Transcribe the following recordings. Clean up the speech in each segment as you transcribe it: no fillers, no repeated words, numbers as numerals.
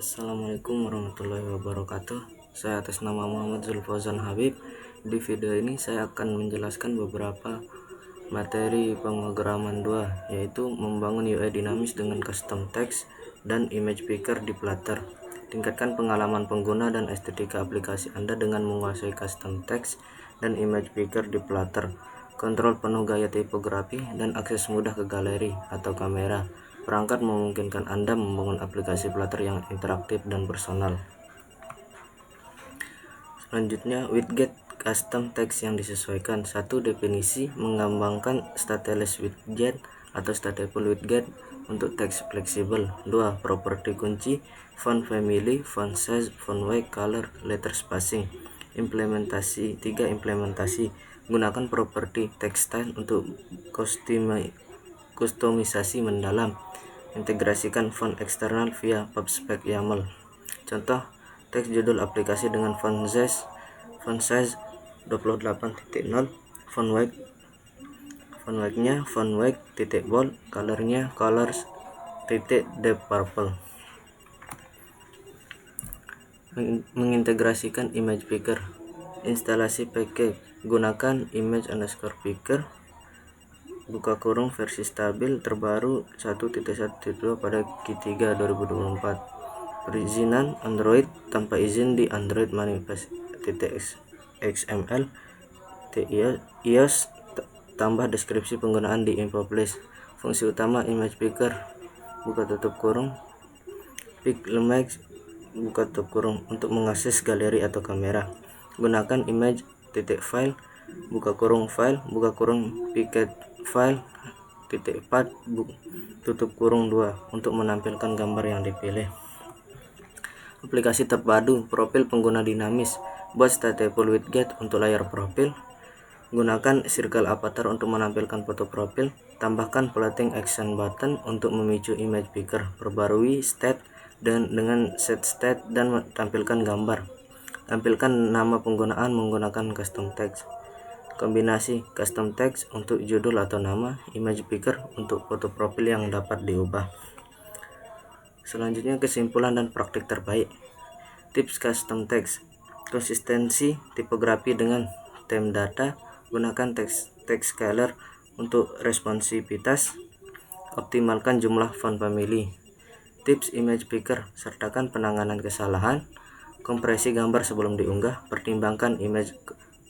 Assalamualaikum warahmatullahi wabarakatuh. Saya atas nama Muhammad Zulfauzan Habib. Di video ini saya akan menjelaskan beberapa materi pemrograman 2, yaitu membangun UI dinamis dengan custom text dan image picker di Flutter. Tingkatkan pengalaman pengguna dan estetika aplikasi Anda dengan menguasai custom text dan image picker di Flutter. Kontrol penuh gaya tipografi dan akses mudah ke galeri atau kamera perangkat memungkinkan Anda membangun aplikasi Flutter yang interaktif dan personal. Selanjutnya, widget custom text yang disesuaikan. 1. Definisi: mengembangkan stateless widget atau stateful widget untuk teks fleksibel. 2. Properti kunci: font family, font size, font weight, color, letter spacing. Implementasi. 3. Implementasi: gunakan properti text style untuk kustomisasi mendalam. Integrasikan font eksternal via PubSpec YAML. Contoh: teks judul aplikasi dengan font size 28.0, font weight-nya font weight .bold, colornya colors .deep purple. Mengintegrasikan image picker. Instalasi package: gunakan image_picker versi stabil terbaru 1.1.2 pada Q3 2024. Perizinan Android: tanpa izin di Android manifest.xml. iOS tambah deskripsi penggunaan di info place. Fungsi utama image picker: pick image untuk mengakses galeri atau kamera. Gunakan image.file file picket file .path 2 untuk menampilkan gambar yang dipilih. Aplikasi terpadu profil pengguna dinamis. Buat stateful widget untuk layar profil. Gunakan circle avatar untuk menampilkan foto profil. Tambahkan floating action button untuk memicu image picker. Perbarui state dengan set state dan tampilkan gambar. Tampilkan nama penggunaan menggunakan custom text. Kombinasi custom text untuk judul atau nama, image picker untuk foto profil yang dapat diubah. Selanjutnya, kesimpulan dan praktik terbaik. Tips custom text: konsistensi tipografi dengan theme data. Gunakan text scaler untuk responsivitas. Optimalkan jumlah font family. Tips image picker: sertakan penanganan kesalahan. Kompresi gambar sebelum diunggah. Pertimbangkan image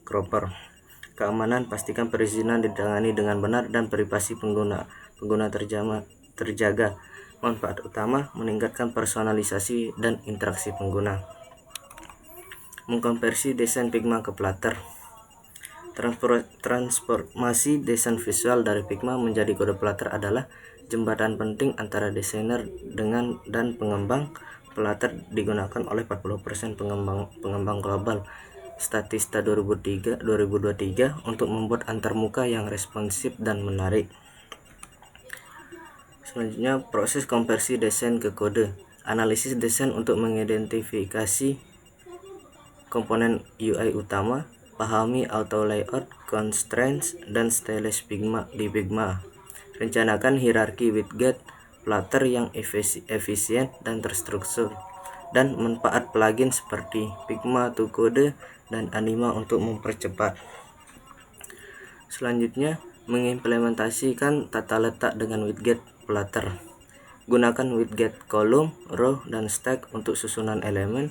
cropper. Keamanan: pastikan perizinan ditangani dengan benar dan privasi pengguna terjaga. Manfaat utama: meningkatkan personalisasi dan interaksi pengguna. Mengkonversi desain Figma ke Flutter. Transformasi desain visual dari Figma menjadi kode Flutter adalah jembatan penting antara desainer dan pengembang. Flutter digunakan oleh 40% pengembang global Statista 2023 untuk membuat antarmuka yang responsif dan menarik. Selanjutnya, proses konversi desain ke kode. Analisis desain untuk mengidentifikasi komponen UI utama. Pahami auto layout, constraints, dan stylus di Figma. Rencanakan hierarki widget Flutter yang efisien dan terstruktur, dan manfaat plugin seperti Figma to Code dan Anima untuk mempercepat. Selanjutnya, mengimplementasikan tata letak dengan widget Flutter. Gunakan widget kolom, row, dan stack untuk susunan elemen.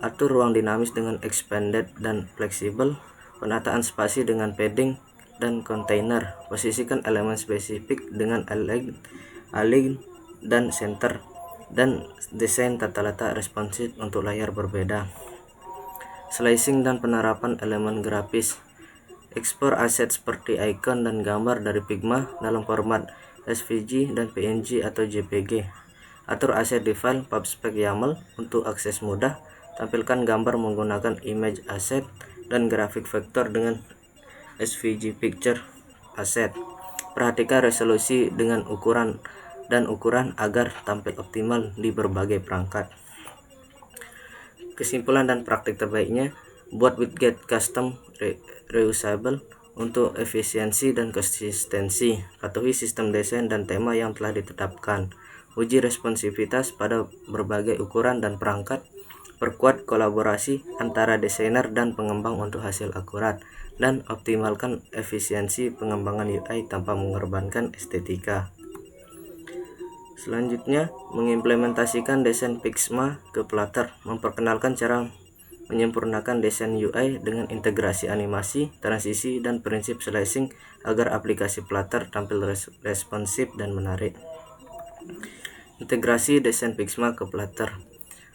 Atur ruang dinamis dengan expanded dan fleksibel. Penataan spasi dengan padding dan container. Posisikan elemen spesifik dengan align dan center, dan desain tata letak responsif untuk layar berbeda. Slicing dan penerapan elemen grafis. Ekspor aset seperti icon dan gambar dari Figma dalam format SVG dan PNG atau JPG. Atur aset di file PubSpec YAML untuk akses mudah. Tampilkan gambar menggunakan image asset dan grafik vektor dengan SVG picture asset. Perhatikan resolusi dengan ukuran agar tampil optimal di berbagai perangkat. Kesimpulan dan praktik terbaiknya: buat widget custom reusable untuk efisiensi dan konsistensi. Patuhi sistem desain dan tema yang telah ditetapkan. uji responsivitas pada berbagai ukuran dan perangkat, perkuat kolaborasi antara desainer dan pengembang untuk hasil akurat, dan optimalkan efisiensi pengembangan UI tanpa mengorbankan estetika. Selanjutnya, mengimplementasikan desain Figma ke Flutter, memperkenalkan cara menyempurnakan desain UI dengan integrasi animasi, transisi, dan prinsip slicing agar aplikasi Flutter tampil responsif dan menarik. Integrasi desain Figma ke Flutter,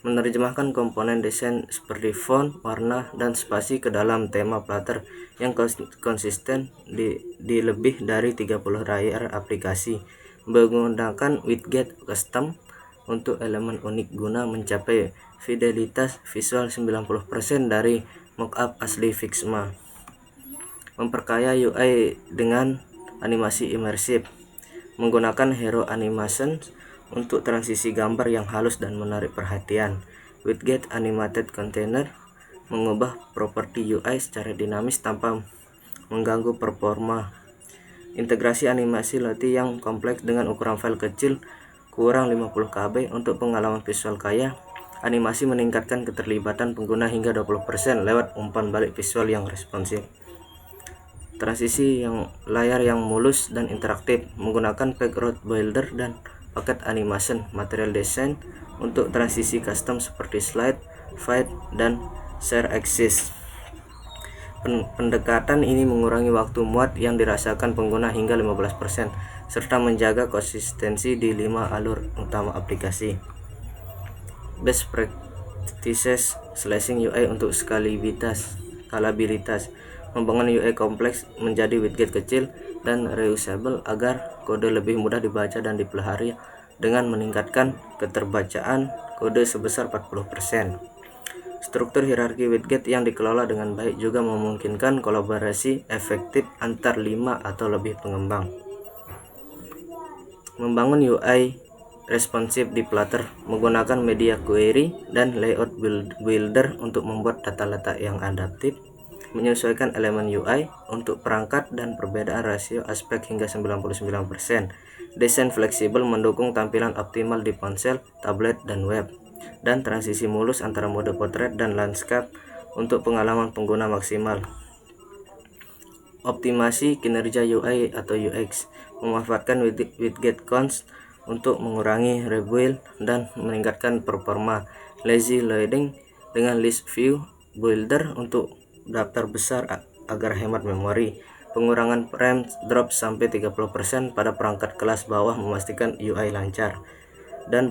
menerjemahkan komponen desain seperti font, warna, dan spasi ke dalam tema Flutter yang konsisten di lebih dari 30 layar aplikasi, menggunakan widget custom untuk elemen unik guna mencapai fidelitas visual 90% dari mockup asli Figma. Memperkaya UI dengan animasi imersif, menggunakan hero animation untuk transisi gambar yang halus dan menarik perhatian. Widget animated container, mengubah properti UI secara dinamis tanpa mengganggu performa. Integrasi animasi Lottie yang kompleks dengan ukuran file kecil kurang 50 KB untuk pengalaman visual kaya. Animasi meningkatkan keterlibatan pengguna hingga 20% lewat umpan balik visual yang responsif. Transisi layar yang mulus dan interaktif, menggunakan Pack Route Builder dan paket animation material design untuk transisi custom seperti slide, fade, dan share axis. Pendekatan ini mengurangi waktu muat yang dirasakan pengguna hingga 15%, serta menjaga konsistensi di 5 alur utama aplikasi. Best practices slicing UI untuk skalabilitas, membangun UI kompleks menjadi widget kecil dan reusable agar kode lebih mudah dibaca dan dipelihara dengan meningkatkan keterbacaan kode sebesar 40%. Struktur hierarki widget yang dikelola dengan baik juga memungkinkan kolaborasi efektif antar 5 atau lebih pengembang. Membangun UI responsif di Flutter, menggunakan media query dan layout builder untuk membuat data letak yang adaptif, menyesuaikan elemen UI untuk perangkat dan perbedaan rasio aspek hingga 99%. Desain fleksibel mendukung tampilan optimal di ponsel, tablet, dan web, dan transisi mulus antara mode potret dan landscape untuk pengalaman pengguna maksimal. Optimasi kinerja UI atau UX, memanfaatkan widget cons untuk mengurangi rebuild dan meningkatkan performa. Lazy loading dengan list view builder untuk daftar besar agar hemat memori. Pengurangan frame drop sampai 30% pada perangkat kelas bawah memastikan UI lancar. Dan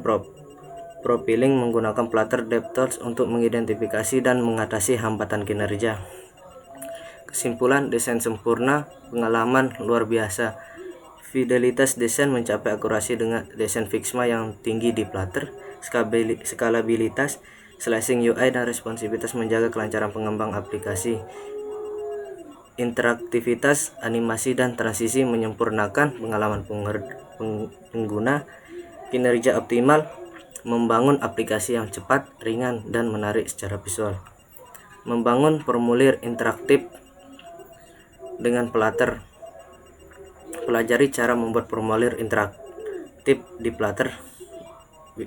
profiling menggunakan Flutter DevTools untuk mengidentifikasi dan mengatasi hambatan kinerja. Kesimpulan, desain sempurna, pengalaman luar biasa. Fidelitas desain mencapai akurasi dengan desain Figma yang tinggi di Flutter. Skalabilitas, slicing UI, dan responsivitas menjaga kelancaran pengembang aplikasi. Interaktivitas, animasi, dan transisi menyempurnakan pengalaman pengguna. Kinerja optimal, membangun aplikasi yang cepat, ringan, dan menarik secara visual. Membangun formulir interaktif dengan Flutter. Pelajari cara membuat formulir interaktif di Flutter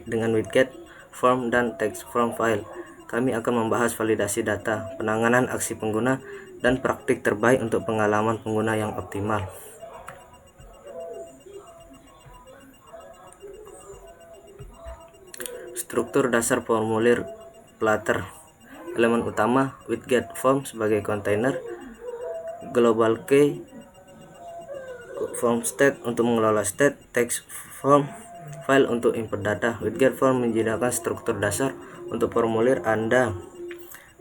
dengan widget, form, dan text form file. Kami akan membahas validasi data, penanganan aksi pengguna, dan praktik terbaik untuk pengalaman pengguna yang optimal. Struktur dasar formulir Flutter. Elemen utama, widget form sebagai kontainer, global key, form state untuk mengelola state, text form file untuk input data. Widget form menyediakan struktur dasar untuk formulir Anda.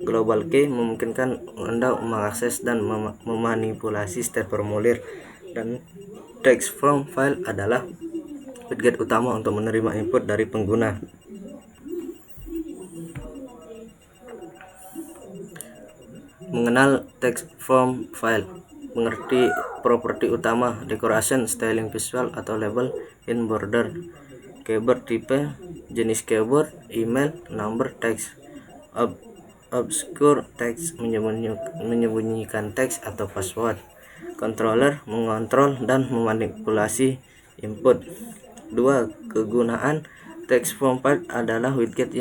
Global key memungkinkan Anda mengakses dan memanipulasi state formulir, dan text form file adalah widget utama untuk menerima input dari pengguna. Mengenal text form file, mengerti properti utama, decoration, styling visual atau label, in border, keyboard tipe, jenis keyboard, email, number, text, obscure text, menyembunyikan teks atau password, controller, mengontrol dan memanipulasi input, 2. Kegunaan text form file adalah widget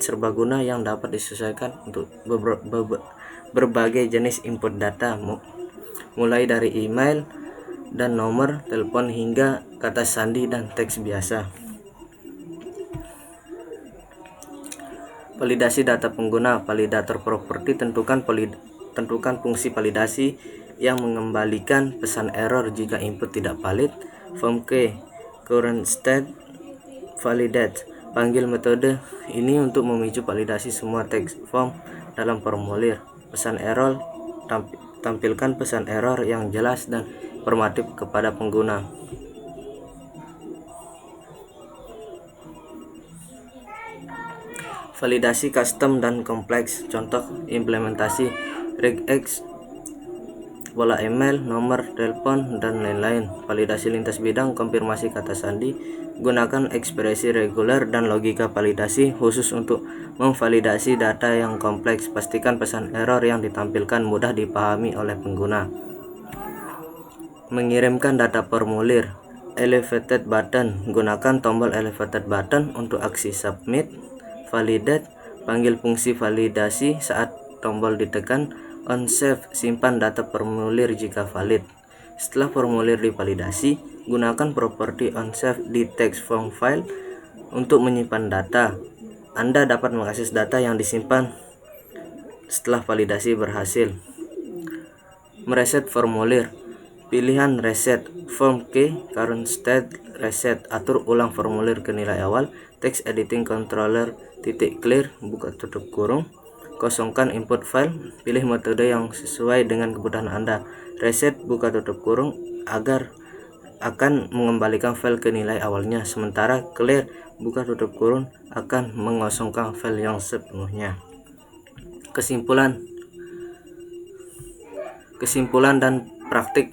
serbaguna yang dapat disesuaikan untuk berbagai jenis input data, mulai dari email dan nomor telepon hingga kata sandi dan teks biasa. Validasi data pengguna. Validator property tentukan fungsi validasi yang mengembalikan pesan error jika input tidak valid. Form key current state validate. Panggil metode ini untuk memicu validasi semua teks form dalam formulir. Pesan error, tampilkan pesan error yang jelas dan informatif kepada pengguna. Validasi custom dan kompleks. Contoh implementasi regex, pola email, nomor telepon, dan lain-lain. Validasi lintas bidang, konfirmasi kata sandi. Gunakan ekspresi reguler dan logika validasi khusus untuk memvalidasi data yang kompleks. Pastikan pesan error yang ditampilkan mudah dipahami oleh pengguna. Mengirimkan data formulir. Elevated button. Gunakan tombol elevated button untuk aksi submit. Validate. Panggil fungsi validasi saat tombol ditekan. On save. Simpan data formulir jika valid. Setelah formulir divalidasi, gunakan properti on save di text form file untuk menyimpan data. Anda dapat mengakses data yang disimpan setelah validasi berhasil. Mereset formulir. Pilihan reset form key current state reset. Atur ulang formulir ke nilai awal. Text editing controller clear buka tutup kurung. Kosongkan input file. Pilih metode yang sesuai dengan kebutuhan Anda. Reset buka tutup kurung agar akan mengembalikan file ke nilai awalnya, sementara clear buka tutup kurung akan mengosongkan file yang sepenuhnya. Kesimpulan dan praktik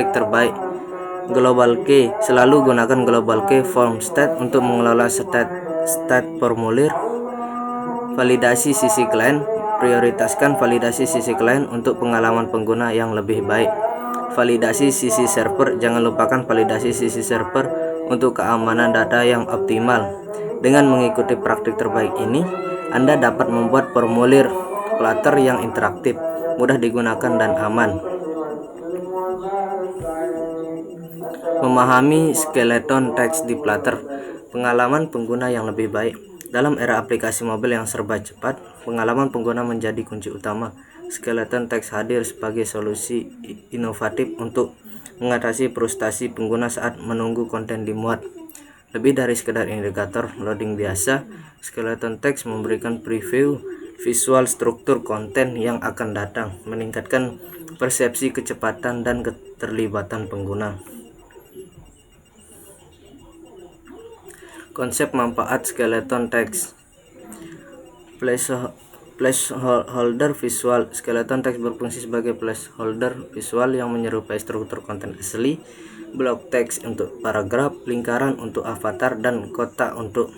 terbaik. Global key. Selalu gunakan global key form state untuk mengelola state formulir. Validasi sisi klien. Prioritaskan validasi sisi klien untuk pengalaman pengguna yang lebih baik. Validasi sisi server. Jangan lupakan validasi sisi server untuk keamanan data yang optimal. Dengan mengikuti praktik terbaik ini, Anda dapat membuat formulir Flutter yang interaktif, mudah digunakan dan aman. Memahami skeleton teks di Flutter. Pengalaman pengguna yang lebih baik. Dalam era aplikasi mobil yang serba cepat, pengalaman pengguna menjadi kunci utama. Skeleton teks hadir sebagai solusi inovatif untuk mengatasi frustasi pengguna saat menunggu konten dimuat. Lebih dari sekedar indikator loading biasa, skeleton teks memberikan preview visual struktur konten yang akan datang, meningkatkan persepsi kecepatan dan keterlibatan pengguna. Konsep manfaat skeleton text. Placeholder visual. Skeleton text berfungsi sebagai placeholder visual yang menyerupai struktur konten asli. Blok teks untuk paragraf, lingkaran untuk avatar, dan kotak untuk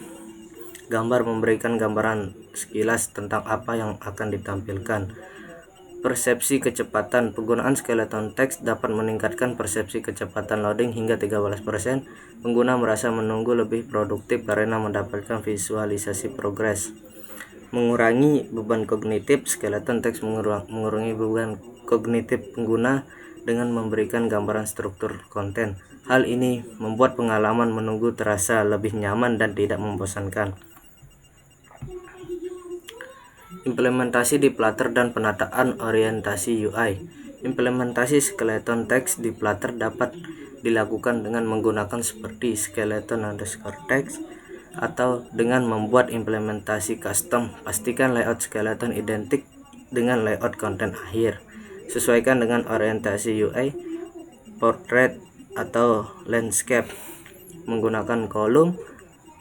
gambar memberikan gambaran sekilas tentang apa yang akan ditampilkan. Persepsi kecepatan. Penggunaan skeleton text dapat meningkatkan persepsi kecepatan loading hingga 13%. Pengguna merasa menunggu lebih produktif karena mendapatkan visualisasi progres. Mengurangi beban kognitif. Skeleton text mengurangi beban kognitif pengguna dengan memberikan gambaran struktur konten. Hal ini membuat pengalaman menunggu terasa lebih nyaman dan tidak membosankan. Implementasi di Flutter dan penataan orientasi UI. Implementasi skeleton text di Flutter dapat dilakukan dengan menggunakan seperti skeleton_text atau dengan membuat implementasi custom. Pastikan layout skeleton identik dengan layout konten akhir. Sesuaikan dengan orientasi UI, portrait atau landscape. Menggunakan kolom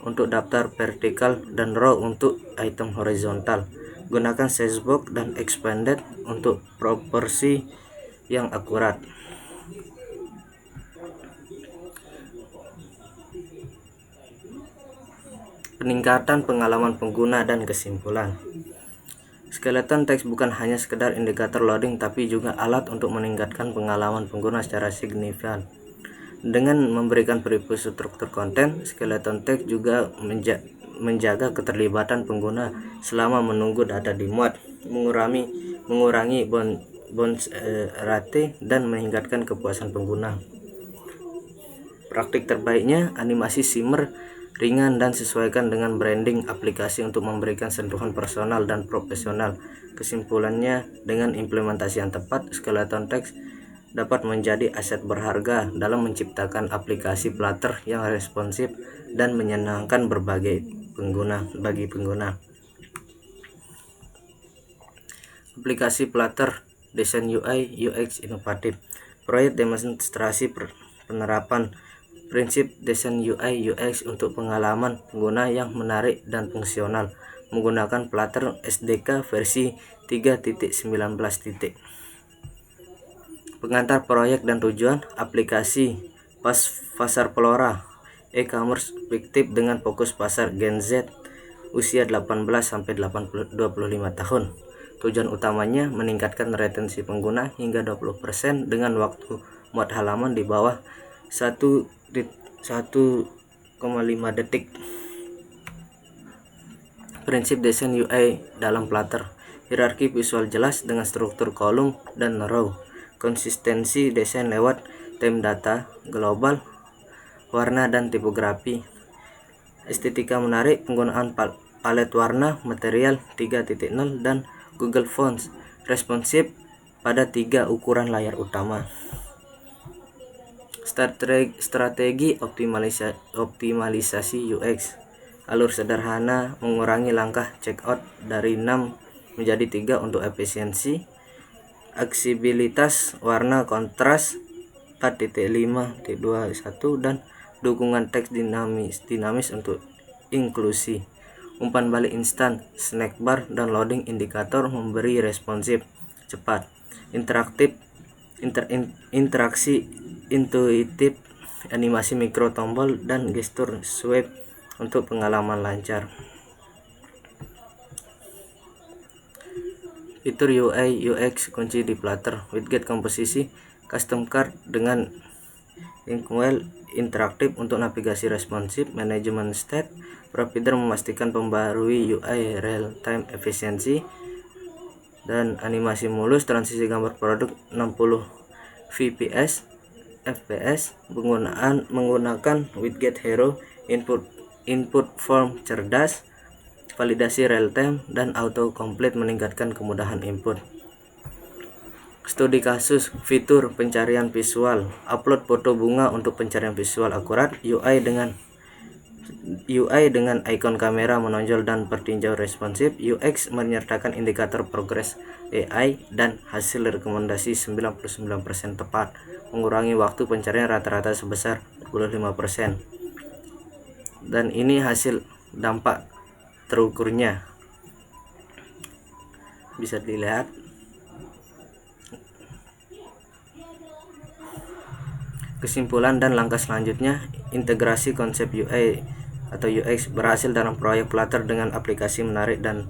untuk daftar vertikal dan row untuk item horizontal. Gunakan sizebox dan expanded untuk proporsi yang akurat. Peningkatan pengalaman pengguna dan kesimpulan. Skeleton text bukan hanya sekedar indikator loading, tapi juga alat untuk meningkatkan pengalaman pengguna secara signifikan. Dengan memberikan preview struktur konten, skeleton text juga menjaga keterlibatan pengguna selama menunggu data dimuat, mengurangi bounce rate, dan meningkatkan kepuasan pengguna. Praktik terbaiknya, animasi shimmer ringan dan sesuaikan dengan branding aplikasi untuk memberikan sentuhan personal dan profesional. Kesimpulannya, dengan implementasi yang tepat, skeleton text dapat menjadi aset berharga dalam menciptakan aplikasi Flutter yang responsif dan menyenangkan bagi pengguna. Aplikasi Flutter Desain UI UX inovatif. Proyek demonstrasi penerapan prinsip desain UI UX untuk pengalaman pengguna yang menarik dan fungsional menggunakan Flutter SDK versi 3.19. Pengantar proyek dan tujuan aplikasi pasar Flora e-commerce fiktif dengan fokus pasar Gen Z usia 18 sampai 25 tahun. Tujuan utamanya meningkatkan retensi pengguna hingga 20% dengan waktu muat halaman di bawah 1,5 detik. Prinsip desain UI dalam Flutter. Hierarki visual jelas dengan struktur kolom dan row. Konsistensi desain lewat theme data global, warna dan tipografi. Estetika menarik, penggunaan palet warna, material 3.0 dan Google Fonts. Responsif pada 3 ukuran layar utama. Strategi optimalisasi UX. Alur sederhana, mengurangi langkah checkout dari 6 menjadi 3 untuk efisiensi. Aksibilitas warna kontras 4.5.21 dan dukungan teks dinamis untuk inklusi. Umpan balik instan, snack bar, dan loading indikator memberi responsif cepat. Interaksi intuitif, animasi mikro tombol dan gestur swipe untuk pengalaman lancar. Fitur UI UX kunci di Flutter. Widget komposisi, custom card dengan inkwell interaktif untuk navigasi responsif, manajemen state, provider memastikan pembarui UI real time efisiensi, dan animasi mulus transisi gambar produk 60 fps menggunakan widget hero, input form cerdas, validasi real time, dan auto complete meningkatkan kemudahan input. Studi kasus, fitur pencarian visual, upload foto bunga untuk pencarian visual akurat, UI dengan ikon kamera menonjol dan bertinjau responsif, UX menyertakan indikator progres AI dan hasil rekomendasi 99% tepat, mengurangi waktu pencarian rata-rata sebesar 25%. Dan ini hasil dampak terukurnya, bisa dilihat. Kesimpulan dan langkah selanjutnya, integrasi konsep UI atau UX berhasil dalam proyek Flutter dengan aplikasi menarik dan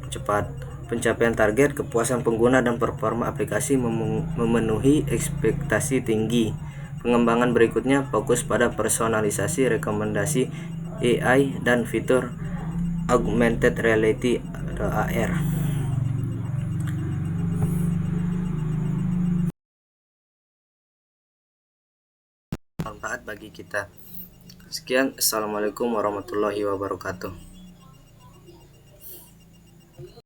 cepat. Pencapaian target, kepuasan pengguna, dan performa aplikasi memenuhi ekspektasi tinggi. Pengembangan berikutnya fokus pada personalisasi, rekomendasi AI, dan fitur augmented reality atau AR. Manfaat bagi kita. Sekian, assalamualaikum warahmatullahi wabarakatuh.